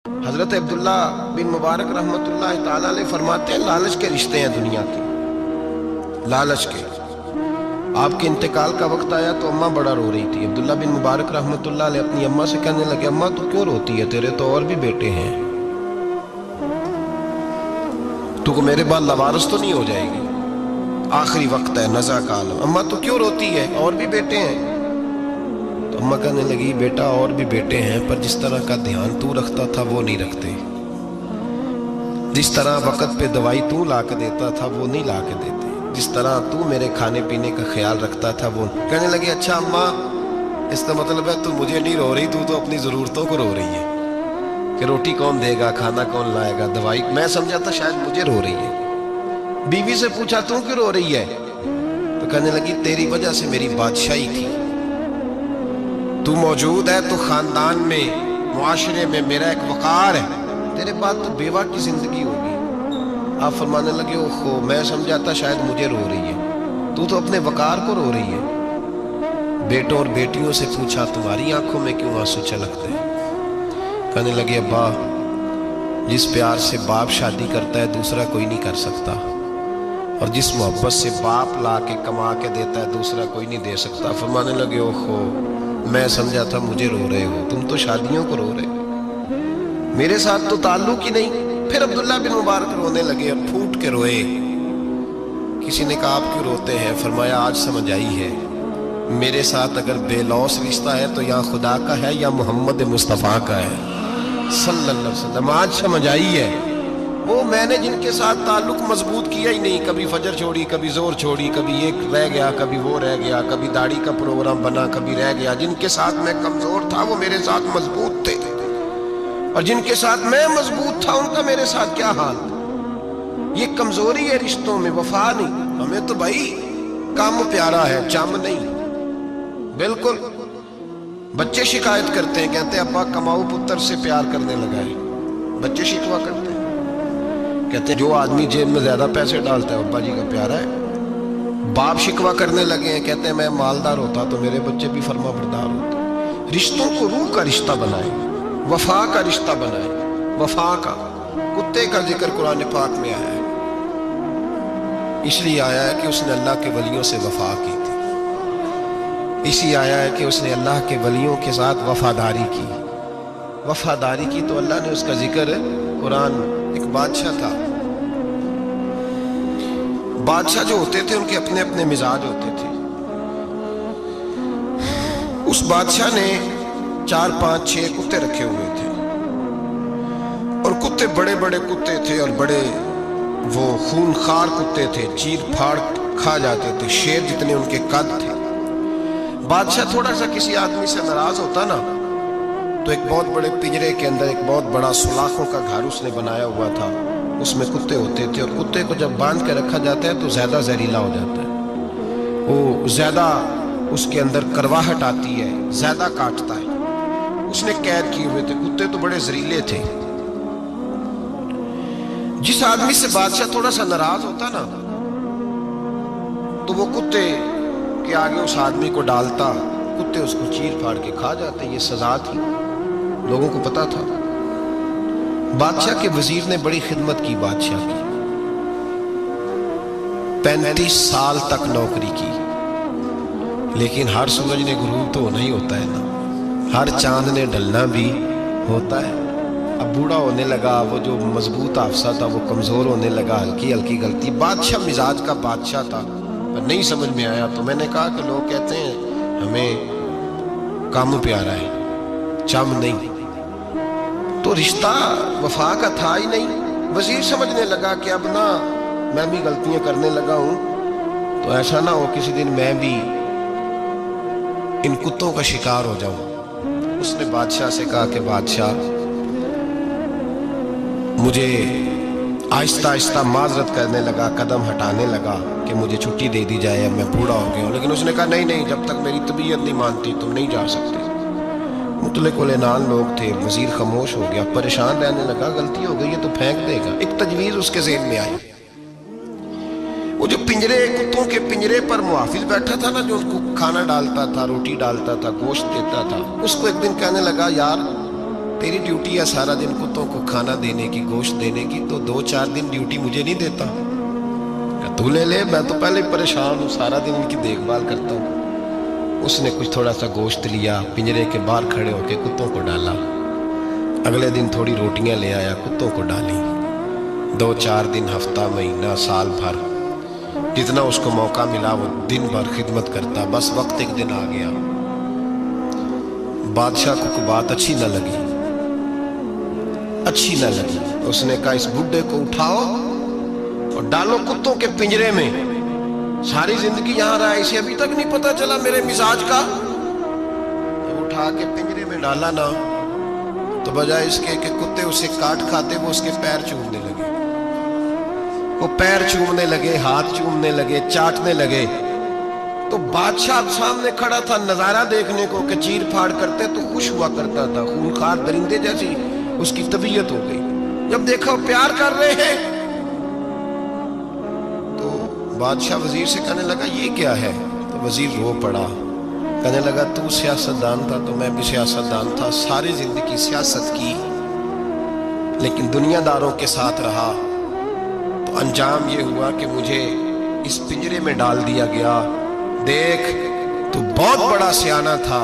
حضرت عبداللہ بن مبارک رحمتہ تعالی علیہ فرماتے ہیں لالچ کے رشتے ہیں دنیا کے، لالچ کے۔ آپ کے انتقال کا وقت آیا تو اماں بڑا رو رہی تھی۔ عبداللہ بن مبارک رحمتہ علیہ اپنی اماں سے کہنے لگے، اماں تو کیوں روتی ہے، تیرے تو اور بھی بیٹے ہیں، تو کو میرے بعد لوارث تو نہیں ہو جائے گی، آخری وقت ہے، نزع کا عالم، اماں تو کیوں روتی ہے، اور بھی بیٹے ہیں؟ تو اماں کہنے لگی، بیٹا اور بھی بیٹے ہیں، پر جس طرح کا دھیان تو رکھتا تھا وہ نہیں رکھتے، جس طرح وقت پہ دوائی تو لا کے دیتا تھا وہ نہیں لا کے دیتے، جس طرح تو میرے کھانے پینے کا خیال رکھتا تھا وہ۔ کہنے لگے، اچھا اماں، اس کا مطلب ہے تو مجھے نہیں رو رہی، تو اپنی ضرورتوں کو رو رہی ہے کہ روٹی کون دے گا، کھانا کون لائے گا، دوائی۔ میں سمجھا تھا شاید مجھے رو رہی ہے۔ بیوی سے پوچھا، تو کیوں رو رہی ہے؟ تو کہنے لگی، تیری وجہ سے میری بادشاہی تھی، تو موجود ہے تو خاندان میں، معاشرے میں میرا ایک وقار ہے، تیرے بعد تو بیوہ کی زندگی ہوگی۔ آپ فرمانے لگے، اوہو، میں سمجھا تھا شاید مجھے رو رہی ہے، تو اپنے وقار کو رو رہی ہے۔ بیٹوں اور بیٹیوں سے پوچھا، تمہاری آنکھوں میں کیوں آنسو چھلکتے ہیں؟ کہنے لگے، ابا، جس پیار سے باپ شادی کرتا ہے دوسرا کوئی نہیں کر سکتا، اور جس محبت سے باپ لا کے کما کے دیتا ہے دوسرا کوئی نہیں دے سکتا۔ فرمانے لگے، اوہو، میں سمجھا تھا مجھے رو رہے ہو، تم تو شادیوں کو رو رہے ہو، میرے ساتھ تو تعلق ہی نہیں۔ پھر عبداللہ بن مبارک رونے لگے اور پھوٹ کے روئے۔ کسی نے کہا، آپ کیوں روتے ہیں؟ فرمایا، آج سمجھ آئی ہے، میرے ساتھ اگر بے لوث رشتہ ہے تو یا خدا کا ہے یا محمد مصطفیٰ کا ہے صلی اللہ علیہ وسلم۔ آج سمجھ آئی ہے، وہ میں نے جن کے ساتھ تعلق مضبوط کیا ہی نہیں، کبھی فجر چھوڑی، کبھی زور چھوڑی، کبھی ایک رہ گیا، کبھی وہ رہ گیا، کبھی داڑھی کا پروگرام بنا، کبھی رہ گیا۔ جن کے ساتھ میں کمزور تھا وہ میرے ساتھ مضبوط تھے، اور جن کے ساتھ میں مضبوط تھا ان کا میرے ساتھ کیا حال تھا۔ یہ کمزوری ہے رشتوں میں، وفا نہیں۔ ہمیں تو بھائی کام پیارا ہے، چم نہیں۔ بالکل، بچے شکایت کرتے ہیں، کہتے ہیں ابا کماؤ پتر سے پیار کرنے لگا ہے، بچے شکوا کرتے ہیں، کہتے ہیں جو آدمی جیب میں زیادہ پیسے ڈالتا ہے ابا جی کا پیارا ہے۔ باپ شکوا کرنے لگے ہیں، کہتے ہیں میں مالدار ہوتا تو میرے بچے بھی فرما بردار ہوتے۔ رشتوں کو روح کا رشتہ بنائیں، وفا کا رشتہ بنائیں، وفا کا۔ کتے کا ذکر قرآن پاک میں آیا ہے، اس لیے آیا ہے کہ اس نے اللہ کے ولیوں سے وفا کی تھی، اسی آیا ہے کہ اس نے اللہ کے ولیوں کے ساتھ وفاداری کی، وفاداری کی تو اللہ نے اس کا ذکر قرآن۔ ایک بادشاہ تھا، بادشاہ جو ہوتے تھے ان کے اپنے اپنے مزاج ہوتے تھے۔ اس بادشاہ نے 4 5 6 کتے رکھے ہوئے تھے، اور کتے بڑے بڑے کتے تھے، اور بڑے وہ خونخوار کتے تھے، چیر پھاڑ کھا جاتے تھے، شیر جتنے ان کے قد تھے۔ بادشاہ تھوڑا سا کسی آدمی سے ناراض ہوتا نا تو ایک بہت بڑے پنجرے کے اندر ایک بہت بڑا سلاخوں کا گھر اس نے بنایا ہوا تھا، اس میں کتے ہوتے تھے، اور کتے کو جب باندھ کے رکھا جاتا ہے تو زیادہ زہریلا ہو جاتا ہے، وہ زیادہ اس کے اندر کرواہٹ آتی ہے، زیادہ کاٹتا ہے۔ اس نے قید کیے ہوئے تھے، کتے تو بڑے زہریلے تھے۔ جس آدمی سے بادشاہ تھوڑا سا ناراض ہوتا نا تو وہ کتے کہ آگے اس آدمی کو ڈالتا، کتے اس کو چیر پھاڑ کے کھا جاتے۔ یہ سزا تھی، لوگوں کو پتا تھا۔ بادشاہ کے وزیر نے بڑی خدمت کی بادشاہ کی، 35 سال تک نوکری کی، لیکن ہر سورج نے غروب تو ہونا ہی ہوتا ہے نا، ہر چاند نے ڈھلنا بھی ہوتا ہے۔ اب بوڑھا ہونے لگا، وہ جو مضبوط حافظہ تھا وہ کمزور ہونے لگا، ہلکی ہلکی غلطی۔ بادشاہ مزاج کا بادشاہ تھا، نہیں سمجھ میں آیا تو میں نے کہا کہ لوگ کہتے ہیں ہمیں کام پیارا ہے، چم نہیں، تو رشتہ وفا کا تھا ہی نہیں۔ وزیر سمجھنے لگا کہ اب نہ میں بھی غلطیاں کرنے لگا ہوں تو ایسا نہ ہو کسی دن میں بھی ان کتوں کا شکار ہو جاؤں۔ اس نے بادشاہ سے کہا کہ بادشاہ، مجھے آہستہ آہستہ معذرت کرنے لگا، قدم ہٹانے لگا کہ مجھے چھٹی دے دی جائے، اب میں بوڑھا ہو گیا ہوں۔ لیکن اس نے کہا نہیں نہیں، جب تک میری طبیعت نہیں مانتی تم نہیں جا سکتے۔ مطلق العنان لوگ تھے، وزیر خاموش ہو گیا، پریشان رہنے لگا، غلطی ہو گئی ہے تو پھینک دے گا۔ ایک تجویز اس کے ذہن میں آئی، وہ جو پنجرے، کتوں کے پنجرے پر محافظ بیٹھا تھا نا، جو ان کو کھانا ڈالتا تھا، روٹی ڈالتا تھا، گوشت دیتا تھا، اس کو ایک دن کہنے لگا، یار तेरी ड्यूटी है सारा दिन कुत्तों को खाना देने की, गोश्त देने की, तो 2-4 दिन ड्यूटी मुझे नहीं देता? तू ले ले, मैं तो पहले परेशान हूँ, सारा दिन इनकी देखभाल करता हूँ। उसने कुछ थोड़ा सा गोश्त लिया, पिंजरे के बाहर खड़े होके कुत्तों को डाला। अगले दिन थोड़ी रोटियां ले आया, कुत्तों को डाली। 2-4 दिन, हफ्ता, महीना, साल भर, जितना उसको मौका मिला वो दिन भर खिदमत करता। बस वक्त एक दिन आ गया, बादशाह को कोई बात अच्छी न लगी, अच्छी न लगी। उसने कहा इस बुड्ढे को उठाओ और डालो कुत्तों के पिंजरे में। सारी जिंदगी यहां रहा, इसे अभी तक नहीं पता चला मेरे मिजाज का। जब उठा के पिंजरे में डाला ना, तो बजाय इसके कि कुत्ते उसे काट खाते, वो उसके पैर चूमने लगे। वो पैर चूमने लगे, हाथ चूमने लगे, चाटने लगे। तो बादशाह सामने खड़ा था नजारा देखने को कि चीर फाड़ करते तो खुश हुआ करता था, खूंखार दरिंदे जैसी उसकी तबीयत हो गई। जब देखा वो प्यार कर रहे हैं, तो बादशाह वजीर से कहने लगा ये क्या है? तो वजीर रो पड़ा, कहने लगा तू सियासतदान था तो मैं भी सियासतदान था, सारी जिंदगी सियासत की, लेकिन दुनियादारों के साथ रहा, तो अंजाम ये हुआ कि मुझे इस पिंजरे में डाल दिया गया। देख, तू बहुत बड़ा सियाना था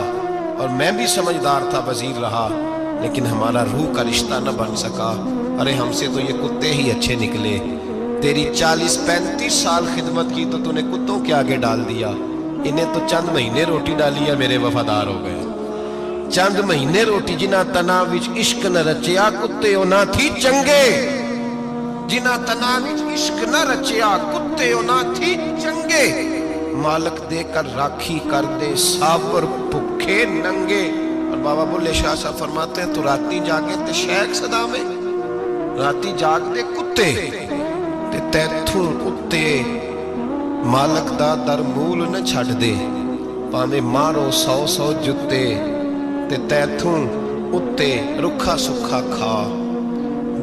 और मैं भी समझदार था, वजीर रहा, लेकिन हमारा रूह का रिश्ता न बन सका। अरे हमसे तो ये कुत्ते ही अच्छे निकले। तेरी 40-35 साल खिदमत की तो तूने कुत्तों के आगे डाल दिया। इन्हें तो चंद महीने रोटी डाली है, मेरे वफादार हो गए। चंद महीने रोटी, जिन्हां तना विच इश्क न रचिया, कुत्ते ना थी चंगे। जिन्हां तना विच इश्क न रचिया, कुत्ते ना थी चंगे। मालक देकर राखी कर दे, साबर भुखे नंगे। और बाबा बुल्ले शाह साहब फरमाते हैं, तू राती जागे ते शेख सदा में, राती जागते कुत्ते ते तैथू उत्ते मालक दा दर मूल न छड़ दे। भावें मारो 100 जुत्ते ते तैथू उत्ते रुखा सुखा खा।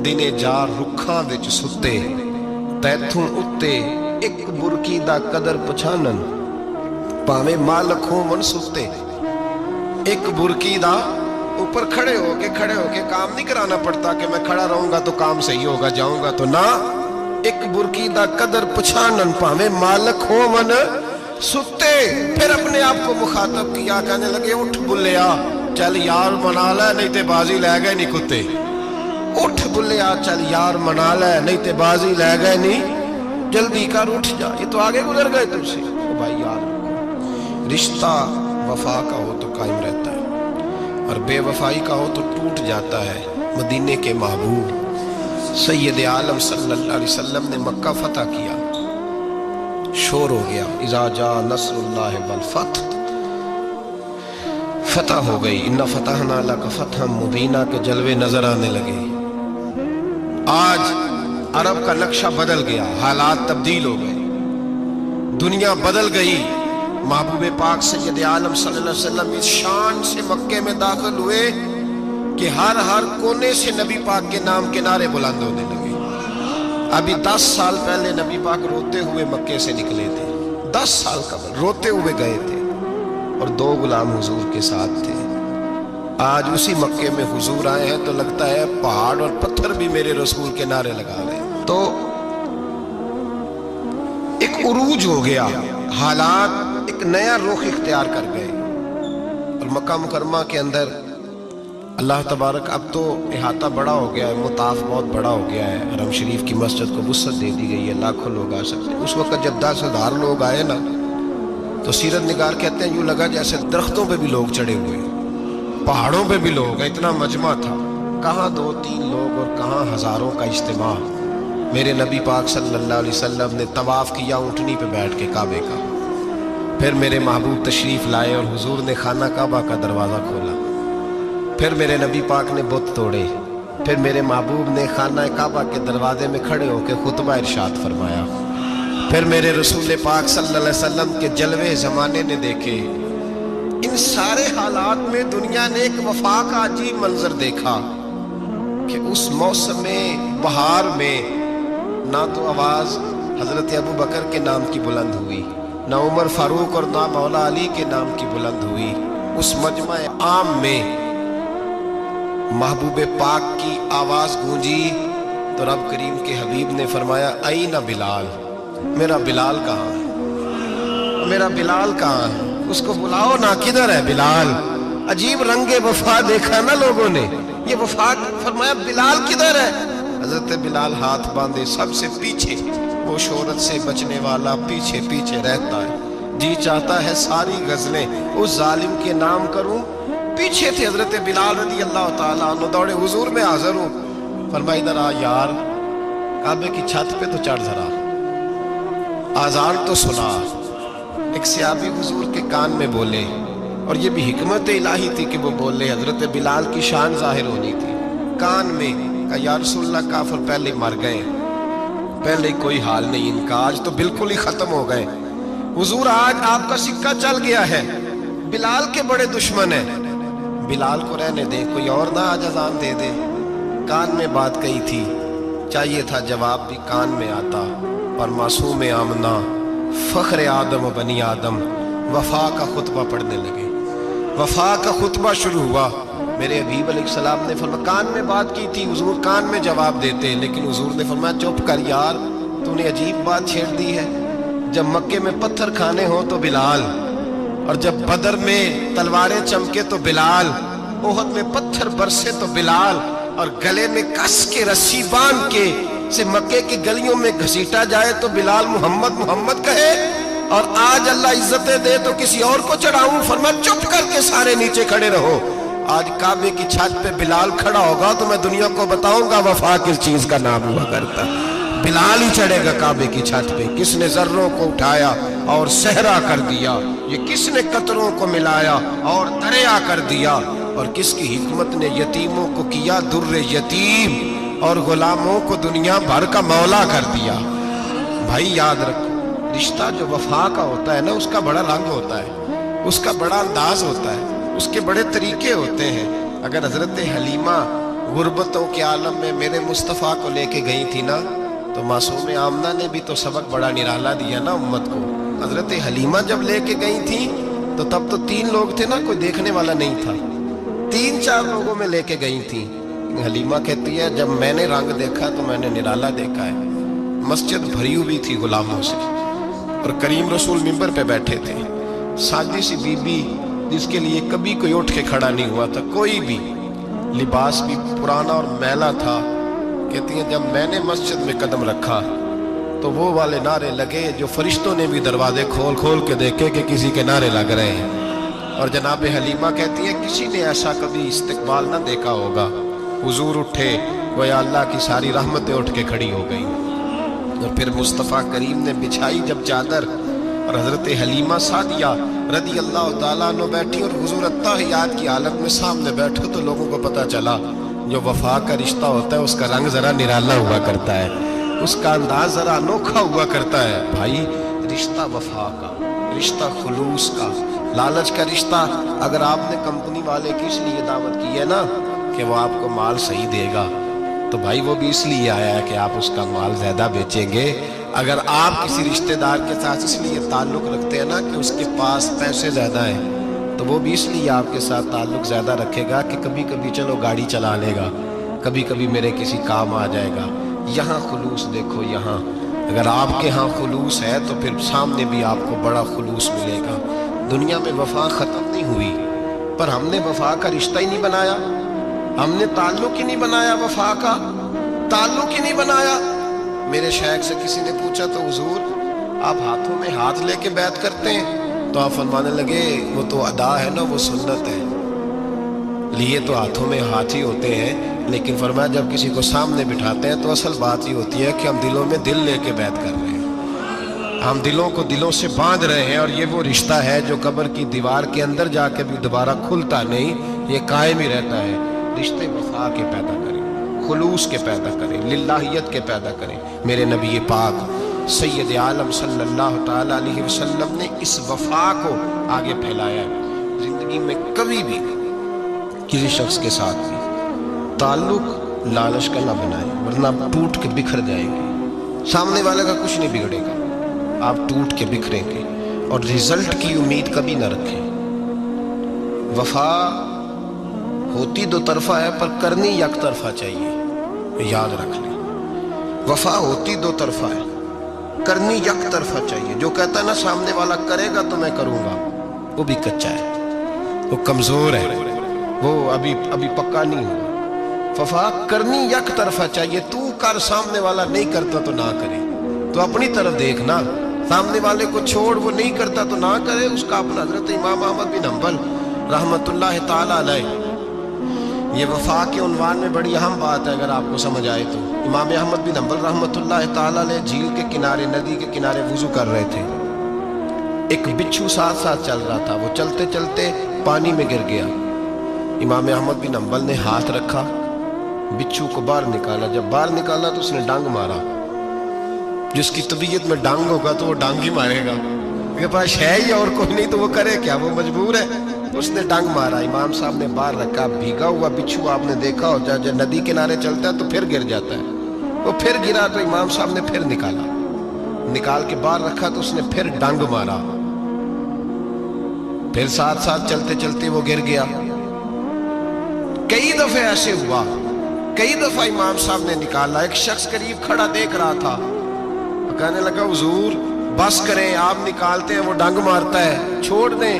दिने जार रुखा विच सुते, तैथू उत्ते एक बुरकी दा कदर पछानन। भावें मालक हो मन सुते, एक बुरकी दा ऊपर खड़े होके काम नहीं कराना पड़ता कि मैं खड़ा रहूंगा तो काम सही होगा, जाऊंगा तो ना। एक बुरकी दा कदर पछानन, भावें मालक हो मन सुते। फिर अपने आप को मुखातब किया, कहने लगे उठ बुल्लिया, चल यार मना ले, नहीं ते बाजी ले गए नहीं कुत्ते। उठ बुल्लिया, चल यार मना ले, नहीं ते बाजी ले गए नहीं, जल्दी कर उठ जा, ये तो आगे गुजर गए तुझसे। ओ भाई यार, रिश्ता वफा का हो तो कायम रहता है और बेवफाई का हो तो टूट जाता है। मदीने के महबूब सैयद आलम सल्लल्लाहु अलैहि वसल्लम ने मक्का फतह किया, शोर हो गया, इज़ा जा नस्रुल्लाह वल फतह, फतह हो गई। इन्ना फतहना लका फतहम मुबीना के जलवे नजर आने लगे। आज अरब का नक्शा बदल गया, हालात तब्दील हो गए, दुनिया बदल गई। महबूब पाक सैयद आलम सल्लल्लाहु अलैहि वसल्लम इस शान से मक्के में दाखिल हुए कि हर कोने से नबी पाक के नाम के नारे बुलंद होने लगे। अभी 10 साल पहले नबी पाक रोते हुए मक्के से निकले थे, 10 साल कबल रोते हुए गए थे और 2 गुलाम हुजूर के साथ थे। आज उसी मक्के में हुजूर आए हैं तो लगता है पहाड़ और पत्थर भी मेरे रसूल के नारे लगा रहे हैं। तो एक उरूज हो गया, हालात एक नया रुख इख्तियार कर गए और मक्का मुकरमा के अंदर अल्लाह तबारक, अब तो इहाता बड़ा हो गया है, मुताफ बहुत बड़ा हो गया है। हरम शरीफ की मस्जिद को वुसअत दे दी गई है, लाखों लोग आ सकते हैं। उस वक्त जब 10,000 लोग आए ना, तो सीरत निगार कहते हैं यूं लगा जैसे दरख्तों पे भी लोग चढ़े हुए, पहाड़ों पे भी लोग, इतना मजमा था। कहाँ 2-3 लोग और कहाँ हजारों का इज्तिमा। मेरे नबी पाक सल्लल्लाहु अलैहि वसल्लम ने तवाफ किया ऊँटनी पे बैठ के काबे का। फिर मेरे महबूब तशरीफ लाए और हुजूर ने खाना काबा का दरवाज़ा खोला। फिर मेरे नबी पाक ने बुत तोड़े। फिर मेरे महबूब ने खाना काबा के दरवाजे में खड़े होकर खुतबा इरशाद फरमाया। फिर मेरे रसूल पाक सल्लल्लाहु अलैहि वसल्लम के जलवे ज़माने ने देखे। इन सारे हालात में दुनिया ने एक वफा का अजीब मंजर देखा कि उस मौसम में बहार में ना तो आवाज़ हज़रत अबू बकर के नाम की बुलंद हुई, ना उमर फारूक और ना मौला अली के नाम की बुलंद हुई। उस मजमा आम में महबूब पाक की आवाज गूंजी तो रब करीम के हबीब ने फरमाया ऐना बिलाल, मेरा बिलाल कहाँ है, मेरा बिलाल कहाँ है, उसको बुलाओ ना, किधर है बिलाल। अजीब रंगे वफा देखा ना लोगों ने, ये वफा। फरमाया बिलाल किधर है। हजरत बिलाल हाथ बांधे सबसे पीछे, वो शोहरत से बचने वाला पीछे पीछे रहता है। जी चाहता है सारी गजलें उस जालिम के नाम करूं। पीछे थे हजरत बिलाल रज़ी अल्लाह ताला अन्हु, दौड़े हुजूर में हाजिर हूं। फरमाया इधर आ यार, काबे की छत पे तो चढ़ जरा, आजान तो सुना। एक सहाबी हुजूर के कान में बोले, और ये भी हिकमत इलाही थी कि वो बोले, हजरत बिलाल की शान जाहिर होनी थी। कान में का या रसूलल्लाह, काफिर पहले ही मर गए, पहले ही कोई हाल नहीं इनका, आज तो बिल्कुल ही खत्म हो गए। हुजूर आज आपका सिक्का चल गया है, बिलाल के बड़े दुश्मन है, बिलाल को रहने दे, कोई और ना आज अजान दे दे। कान में बात कही थी, चाहिए था जवाब भी कान में आता, पर मासूम आमना फख्र आदम बनी आदम वफा का खुतबा पढ़ने लगे। वफा का खुतबा शुरू हुआ। मेरे हबीब अलैहिस्सलाम ने फरमाया, कान में बात की थी, हुजूर कान में जवाब देते, लेकिन हुजूर ने फरमाया चुप कर यार, तूने अजीब बात छेड़ दी है। जब मक्के में पत्थर खाने हो तो बिलाल, और जब बदर में तलवारें चमके तो बिलाल, ओहद में पत्थर बरसे तो बिलाल, और गले में कस के रस्सी बांध के से मक्के की गलियों में घसीटा जाए तो बिलाल मुहम्मद मुहम्मद कहे, और आज अल्लाह इज्जतें दे तो किसी और को चढ़ाऊं। फरमाया चुप करके सारे नीचे खड़े रहो। आज काबे की छत पे बिलाल खड़ा होगा तो मैं दुनिया को बताऊंगा वफा किस चीज का नाम हुआ करता। बिलाल ही चढ़ेगा काबे की छत पे। किसने जर्रों को उठाया और सहरा कर दिया, ये किसने कतरों को मिलाया और दरिया कर दिया, और किसकी हिकमत ने यतीमों को किया दुर्रे यतीम, और गुलामों को दुनिया भर का मौला कर दिया। भाई याद रखो, रिश्ता जो वफा का होता है ना, उसका बड़ा रंग होता है, उसका बड़ा अंदाज होता है, उसके बड़े तरीके होते हैं। अगर हजरत हलीमा गुर्बतों के आलम में मेरे मुस्तफ़ा को लेके गई थी ना, तो मासूम आमना ने भी तो सबक बड़ा निराला दिया ना उम्मत को। हजरत हलीमा जब लेके गई थी तो तब तो 3 लोग थे ना, कोई देखने वाला नहीं था, 3-4 लोगों में लेके गई थी। हलीमा कहती है जब मैंने रंग देखा तो मैंने निराला देखा है। मस्जिद भरी हुई थी गुलामों से, और करीम रसूल मिंबर पे बैठे थे। सादी सी बीबी जिसके लिए कभी कोई उठ के खड़ा नहीं हुआ था, कोई भी, लिबास भी पुराना और मैला था। कहती है जब मैंने मस्जिद में कदम रखा तो वो वाले नारे लगे जो फरिश्तों ने भी दरवाजे खोल खोल के देखे कि किसी के नारे लग रहे हैं। और जनाब हलीमा कहती है किसी ने ऐसा कभी इस्तकबाल ना देखा होगा। हुजूर उठे, गोया अल्लाह की सारी रहमतें उठ के खड़ी हो गई। और फिर मुस्तफ़ा करीम ने बिछाई जब चादर, और हजरत हलीमा सादिया रज़ी अल्लाह ताला अन्हा बैठी, और हुजूर अत्ताहियात की हालत में सामने बैठो, तो लोगों को पता चला जो वफा का रिश्ता होता है उसका रंग जरा निराला हुआ करता है, उसका अंदाज जरा अनोखा हुआ करता है। भाई रिश्ता वफा का, रिश्ता खुलूस का, लालच का रिश्ता। अगर आपने कंपनी वाले की इसलिए दावत की है ना कि वो आपको माल सही देगा, तो भाई वो भी इसलिए आया है कि आप उसका माल ज्यादा बेचेंगे। अगर आप किसी रिश्तेदार के साथ इसलिए ताल्लुक रखते हैं ना कि उसके पास पैसे ज्यादा हैं, तो वो भी इसलिए आपके साथ ताल्लुक ज्यादा रखेगा कि कभी कभी चलो गाड़ी चला लेगा, कभी कभी मेरे किसी काम आ जाएगा। यहाँ खुलूस देखो, यहाँ अगर आपके यहाँ खुलूस है तो फिर सामने भी आपको बड़ा खुलूस मिलेगा। दुनिया में वफा खत्म नहीं हुई, पर हमने वफा का रिश्ता ही नहीं बनाया, हमने ताल्लुक ही नहीं बनाया, वफा का ताल्लुक ही नहीं बनाया। मेरे शेख से किसी ने पूछा तो हुजूर आप हाथों में हाथ लेके बैत करते हैं? तो आप फरमाने लगे वो तो अदा है ना, वो सुन्नत है, लिए तो हाथों में हाथ ही होते हैं, लेकिन फरमाया जब किसी को सामने बिठाते हैं तो असल बात ये होती है कि हम दिलों में दिल लेके बैत कर रहे हैं, हम दिलों को दिलों से बांध रहे हैं। और ये वो रिश्ता है जो कब्र की दीवार के अंदर जाके भी दोबारा खुलता नहीं, ये कायम ही रहता है। रिश्ते वफा के पैदा करें, खुलूस के पैदा करें, लिल्लाहियत के पैदा करें। मेरे नबी पाक सैयद आलम सल्लल्लाहु ताला अलैहि वसल्लम ने इस वफा को आगे फैलाया है। जिंदगी में कभी भी किसी शख्स के साथ भी ताल्लुक लालच का ना बनाए, वरना आप टूट के बिखर जाएंगे। सामने वाले का कुछ नहीं बिगड़ेगा, आप टूट के बिखरेंगे, और रिजल्ट की उम्मीद कभी ना रखें। वफा ہوتی دو طرفہ ہے پر کرنی یک طرفہ چاہیے، یاد رکھ لیں۔ وفا ہوتی دو طرفہ ہے، کرنی یک طرفہ چاہیے۔ جو کہتا ہے نا سامنے والا کرے گا تو میں کروں گا، وہ بھی کچا ہے، وہ کمزور ہے، وہ ابھی پکا نہیں ہوا۔ وفا کرنی یک طرفہ چاہیے، تو کر، سامنے والا نہیں کرتا تو نہ کرے، تو اپنی طرف دیکھنا، سامنے والے کو چھوڑ، وہ نہیں کرتا تو نہ کرے، اس کا اپنا۔ حضرت امام احمد بن حنبل رحمت اللہ تعالی علیہ، یہ وفا کے عنوان میں بڑی اہم بات ہے اگر آپ کو سمجھ آئے تو۔ امام احمد بن حنبل رحمت اللہ تعالی علیہ جھیل کے کنارے، ندی کے کنارے وضو کر رہے تھے، ایک بچھو ساتھ ساتھ چل رہا تھا، وہ چلتے چلتے پانی میں گر گیا۔ امام احمد بن حنبل نے ہاتھ رکھا، بچھو کو باہر نکالا، جب باہر نکالا تو اس نے ڈانگ مارا۔ جس کی طبیعت میں ڈانگ ہوگا تو وہ ڈانگ ہی مارے گا، میرے پاس ہے ہی اور کوئی نہیں تو وہ کرے کیا، وہ مجبور ہے، اس نے ڈانگ مارا۔ امام صاحب نے باہر رکھا، بھیگا ہوا بچھو آپ نے دیکھا ہو، جب ندی کنارے چلتا ہے تو پھر گر جاتا ہے، وہ پھر گرا تو امام صاحب نے پھر نکالا، نکال کے باہر رکھا تو اس نے پھر ڈانگ مارا، پھر ساتھ ساتھ چلتے چلتے وہ گر گیا۔ کئی دفعے ایسے ہوا، کئی دفعہ امام صاحب نے نکالا۔ ایک شخص قریب کھڑا دیکھ رہا تھا، کہنے لگا حضور بس کریں، آپ نکالتے ہیں وہ ڈنگ مارتا ہے، چھوڑ دیں۔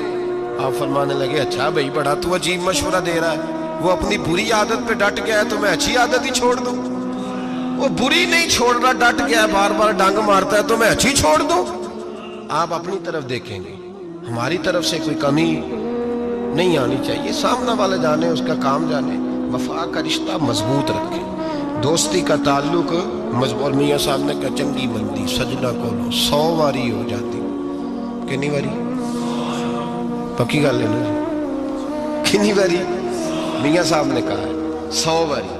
آپ فرمانے لگے اچھا بھائی بڑا تو عجیب مشورہ دے رہا ہے، وہ اپنی بری عادت پہ ڈٹ گیا ہے تو میں اچھی عادت ہی چھوڑ دوں؟ وہ بری نہیں چھوڑ رہا، ڈٹ گیا ہے، بار بار ڈنگ مارتا ہے تو میں اچھی چھوڑ دوں؟ آپ اپنی طرف دیکھیں گے، ہماری طرف سے کوئی کمی نہیں آنی چاہیے، سامنے والے جانے، اس کا کام جانے۔ وفا کا رشتہ مضبوط رکھیں، دوستی کا تعلق مضبوط۔ میاں صاحب نے کہا چنگی مندی سجنا کو 100 واری ہو جاتی، کنی واری؟ پکی گل ہے نا جی، کنی واری؟ میاں صاحب نے کہا ہے 100 واری،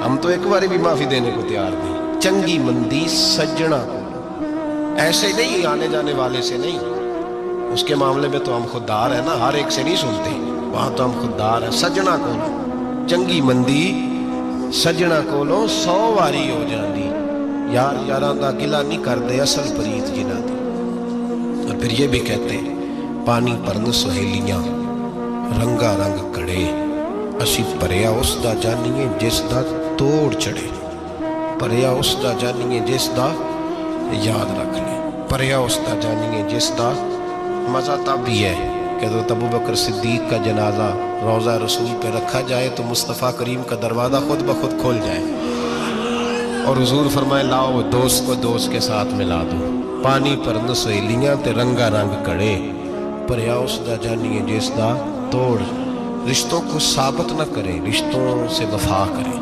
ہم تو ایک باری بھی معافی دینے کو تیار نہیں۔ چنگی مندی سجنا کو، ایسے نہیں آنے جانے والے سے نہیں، اس کے معاملے میں تو ہم خوددار ہیں نا، ہر ایک سے نہیں سنتے، وہاں تو ہم خوددار ہیں۔ سجنا کو چنگی مندی سجنا کولوں 100 واری ہو جاندی، یار یاراں دا گلا نہیں کردے اصل پریت جنہاں دی۔ اور پھر یہ بھی کہتے ہیں پانی پرن سہیلیاں رنگا رنگ کڑے، اسی پریا اس دا جانیے جس دا توڑ چڑھے، پریا اس دا جانیے جس دا، یاد رکھ لیں، پریا اس دا جانیے جس دا۔ مزہ تب بھی ہے کہ حضرت ابوبکر صدیق کا جنازہ روضہ رسول پہ رکھا جائے تو مصطفیٰ کریم کا دروازہ خود بخود کھول جائے اور حضور فرمائے لاؤ دوست کو دوست کے ساتھ ملا دو، پانی پرن سہیلیاں تے رنگا رنگ کڑے، پریا اس دا جانیے جس دا توڑ۔ رشتوں کو ثابت نہ کریں، رشتوں سے وفا کریں،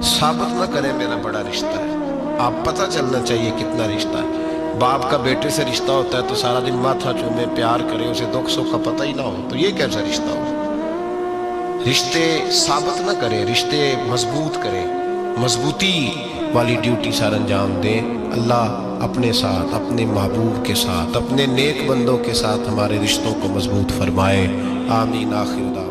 ثابت نہ کریں میرا بڑا رشتہ ہے، آپ پتہ چلنا چاہیے کتنا رشتہ ہے۔ باپ کا بیٹے سے رشتہ ہوتا ہے تو سارا دن ماتھا چومے، پیار کرے، اسے دکھ سکھ کا پتہ ہی نہ ہو تو یہ کیسا رشتہ ہو؟ رشتے ثابت نہ کریں، رشتے مضبوط کریں، مضبوطی والی ڈیوٹی سر انجام دیں۔ اللہ اپنے ساتھ، اپنے محبوب کے ساتھ، اپنے نیک بندوں کے ساتھ ہمارے رشتوں کو مضبوط فرمائے، آمین۔ آخر دعوانا